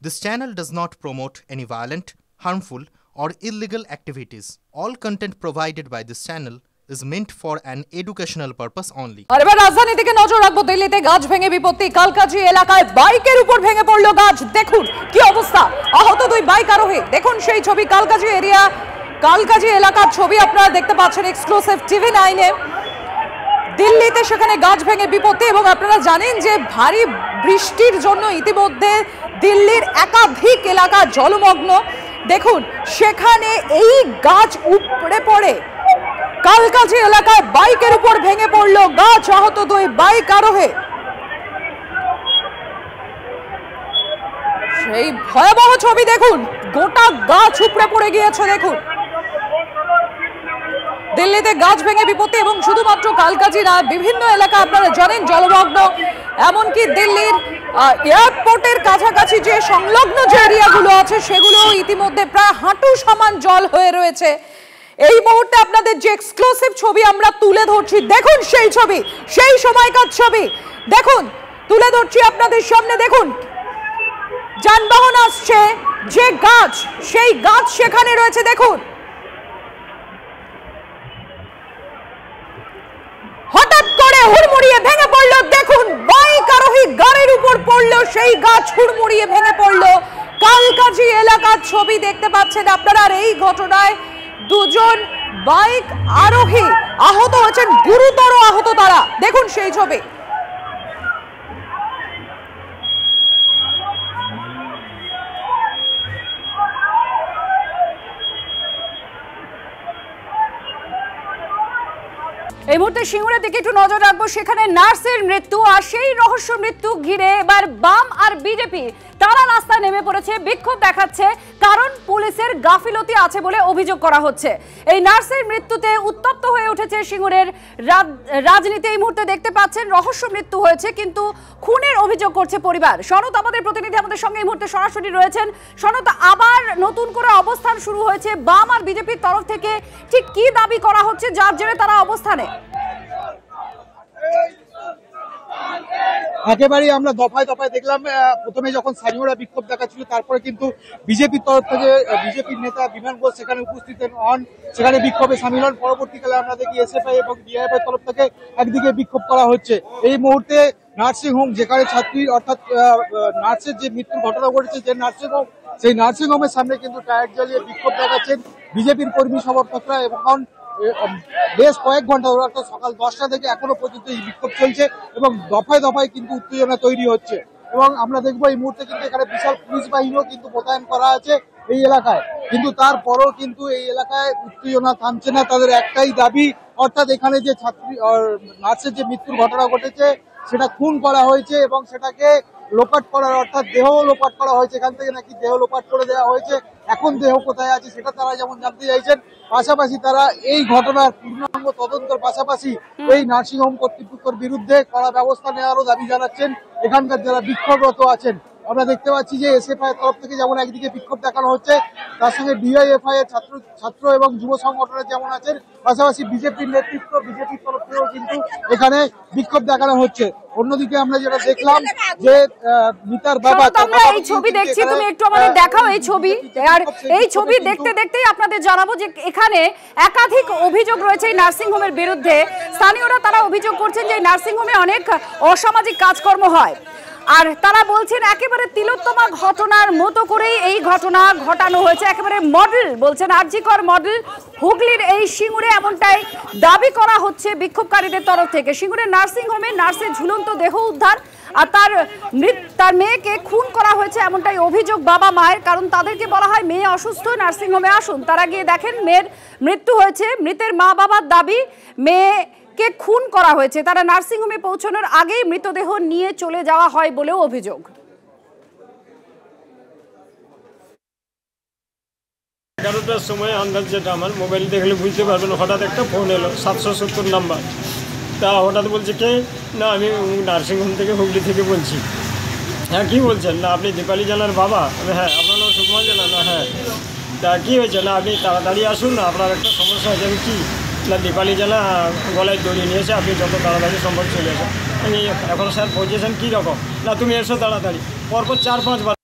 This channel does not promote any violent, harmful, or illegal activities. All content provided by this channel is meant for an educational purpose only. আর এবার রাজধানী থেকে নজর রাখবো দিল্লিতে গাছ ভেঙে বিপত্তি। কালকাজি এলাকায় বাইকের উপর ভেঙে পড়লো গাছ। দেখুন কি অবস্থা, আহত দুই বাইক আরোহী। দেখুন সেই ছবি, কালকাজি এলাকার ছবি আপনারা দেখতে পাচ্ছেন এক্সক্লুসিভ টিভি 9 এ। দিল্লিতে সেখানে গাছ ভেঙে বিপত্তি এবং আপনারা জানেন যে ভারী বৃষ্টির জন্য ইতিমধ্যে দিল্লির একাধিক এলাকা জলমগ্ন। দেখুন সেখানে এই গাছ উপড়ে পড়ে কালকাজি এলাকায় বাইকের উপর ভেঙে পড়লো গাছ, আহত দুই বাইক আরোহী। সেই ভয়াবহ ছবি দেখুন, গোটা গাছ উপড়ে পড়ে গিয়েছে। দেখুন দিল্লিতে গাছ ভেঙে বিপত্তি এবং শুধুমাত্র কালকাজি না, বিভিন্ন এলাকা আপনারা জানেন জলমগ্ন। এমনকি দিল্লির এয়ারপোর্টের কাছাকাছি যে সংলগ্ন যে এরিয়াগুলো আছে সেগুলো ইতিমধ্যে প্রায় হাঁটু সমান জল হয়ে রয়েছে। এই মুহূর্তে আপনাদের যে এক্সক্লুসিভ ছবি আমরা তুলে ধরছি, দেখুন সেই ছবি, সেই সময়কার ছবি দেখুন তুলে ধরছি আপনাদের সামনে। দেখুন যানবাহন আসছে, যে গাছ সেই গাছ সেখানে রয়েছে। দেখুন হঠাৎ করে হুড়মুড়িয়ে ভেঙে পড়লো। দেখুন বাইক আরোহী গাড়ির উপর পড়লো, সেই গাছ হুড়মুড়িয়ে ভেঙে পড়লো। কালকাজি এলাকার ছবি দেখতে পাচ্ছেন আপনারা। আর এই ঘটনায় দুজন বাইক আরোহী আহত হয়েছেন, গুরুতর আহত তারা। দেখুন সেই ছবি। এই মুহূর্তে সিঙ্গুরের দিকে একটু নজর রাখবো। সেখানে নার্সের মৃত্যু, আর সেই রহস্য মৃত্যু ঘিরে এবার বাম আর বিজেপি তারা রাস্তায় নেমে পড়েছে, বিক্ষোভ দেখাচ্ছে, কারণ পুলিশের গাফিলতি আছে বলে অভিযোগ করা হচ্ছে। এই নার্সের মৃত্যুতে উত্তপ্ত হয়ে উঠেছে সিঙ্গুরের রাজনীতি। এই মুহূর্তে দেখতে পাচ্ছেন রহস্য মৃত্যু হয়েছে, কিন্তু খুনের অভিযোগ করছে পরিবার। সনত আমাদের প্রতিনিধি আমাদের সঙ্গে এই মুহূর্তে সরাসরি রয়েছেন। সনত, আবার নতুন করে অবস্থান শুরু হয়েছে বাম আর বিজেপির তরফ থেকে, ঠিক কি দাবি করা হচ্ছে যার জেরে তারা অবস্থানে? একেবারেই আমরা দফায় দফায় দেখলাম। প্রথমে যখন স্থানীয়রা বিক্ষোভ দেখাচ্ছিল, তারপরে কিন্তু বিজেপির তরফ থেকে বিজেপির নেতা বিমান ঘোষ সেখানে উপস্থিত হন, সেখানে বিক্ষোভে সামিল হন। পরবর্তীকালে আমরা দেখি এসএফআই এবং ডিআইএফআই তরফ থেকে একদিকে বিক্ষোভ করা হচ্ছে। এই মুহূর্তে নার্সিংহোম, যেখানে ছাত্রী অর্থাৎ নার্সের যে মৃত্যুর ঘটনা ঘটেছে, যে নার্সিংহোম, সেই নার্সিংহোমের সামনে কিন্তু টায়ার জ্বালিয়ে বিক্ষোভ দেখাচ্ছেন বিজেপির কর্মী সমর্থকরা। এবং বেশ কয়েক ঘন্টা ধরে, অর্থাৎ সকাল 10টা থেকে এখনো পর্যন্ত এই বিক্ষোভ চলছে এবং দফায় দফায় কিন্তু উত্তেজনা তৈরি হচ্ছে। এবং আমরা দেখবো এই মুহূর্তে কিন্তু এখানে বিশাল পুলিশ বাহিনীও কিন্তু মোতায়েন করা আছে এই এলাকায়। কিন্তু তারপরও কিন্তু এই এলাকায় উত্তেজনা থামছে না। তাদের একটাই দাবি, অর্থাৎ এখানে যে ছাত্রী নার্সের যে মৃত্যুর ঘটনা ঘটেছে সেটা খুন করা হয়েছে এবং সেটাকে লোপাট করার, অর্থাৎ দেহ লোপাট করা হয়েছে। এখান থেকে নাকি দেহ লোপাট করে দেওয়া হয়েছে। এখন দেহ কোথায় আছে সেটা তারা যেমন জানতে চাইছেন, পাশাপাশি তারা এই ঘটনার পূর্ণাঙ্গ তদন্তের পাশাপাশি এই নার্সিংহোম কর্তৃপক্ষের বিরুদ্ধে কড়া ব্যবস্থা নেওয়ারও দাবি জানাচ্ছেন এখানকার যারা বিক্ষোভরত আছেন। আমরা দেখতে পাচ্ছি যে এসএফআই এর তরফ থেকে যেমন একদিকে বিক্ষোভ দেখানো হচ্ছে, তার সঙ্গে ডিআইএফআই এর ছাত্র এবং যুব সংগঠনের যেমন আছেন, পাশাপাশি বিজেপির নেতৃত্ব, বিজেপির তরফ থেকেও কিন্তু এখানে বিক্ষোভ দেখানো হচ্ছে। অন্যদিকে আমরা যেটা দেখলাম যে মিতার বাবা, আমরা এই ছবি দেখছি, তুমি একটু আমাদের দেখাও এই ছবি। আর এই ছবি দেখতে দেখতেই আপনাদের জানাবো যে এখানে একাধিক অভিযোগ রয়েছে এই নার্সিংহোমের বিরুদ্ধে। স্থানীয়রা তারা অভিযোগ করছেন যে নার্সিংহোমে অনেক অসামাজিক কাজকর্ম হয়, আর তারা বলছেন একেবারে তিলোত্তমা ঘটনার মতো করেই এই ঘটনা ঘটানো হয়েছে। একেবারে মডেল বলছেন, আরজিকর মডেল হুগলির এই সিঙ্গুরে, এমনটাই দাবি করা হচ্ছে বিক্ষোভকারীদের তরফ থেকে। সিঙ্গুরের নার্সিংহোমে নার্সের ঝুলন্ত দেহ উদ্ধার, আর তার মেয়েকে খুন করা হয়েছে এমনটাই অভিযোগ বাবা মায়ের। কারণ তাদেরকে বলা হয় মেয়ে অসুস্থ, নার্সিংহোমে আসুন। তারা গিয়ে দেখেন মেয়ের মৃত্যু হয়েছে। মৃতের মা বাবার দাবি মেয়েকে খুন করা হয়েছে। তারা নার্সিংহোমে পৌঁছানোর আগেই মৃতদেহ নিয়ে চলে যাওয়া হয় বলেও অভিযোগ। 11টার সময় আন্দাজ, যেটা আমার মোবাইল দেখলে বুঝতে পারবেন, হঠাৎ একটা ফোন এলো 770 নাম্বার। তা হঠাৎ বলছে কে, না আমি নার্সিংহোম থেকে, হুগলি থেকে বলছি। হ্যাঁ কী বলছেন? না আপনি দীপালি জানার বাবা? হ্যাঁ। আপনার নাম সুকুমার জানা? না। হ্যাঁ। তা কী হয়েছে? না আপনি তাড়াতাড়ি আসুন, না আপনার একটা সমস্যা আছে। আমি কি? না দীপালি জানা গলায় দড়ি নিয়েছে, আপনি যত তাড়াতাড়ি সম্ভব চলে আসেন। আমি এখন স্যার পৌঁছেছেন কী রকম? না তুমি এসো তাড়াতাড়ি। পরপর 4-5 বার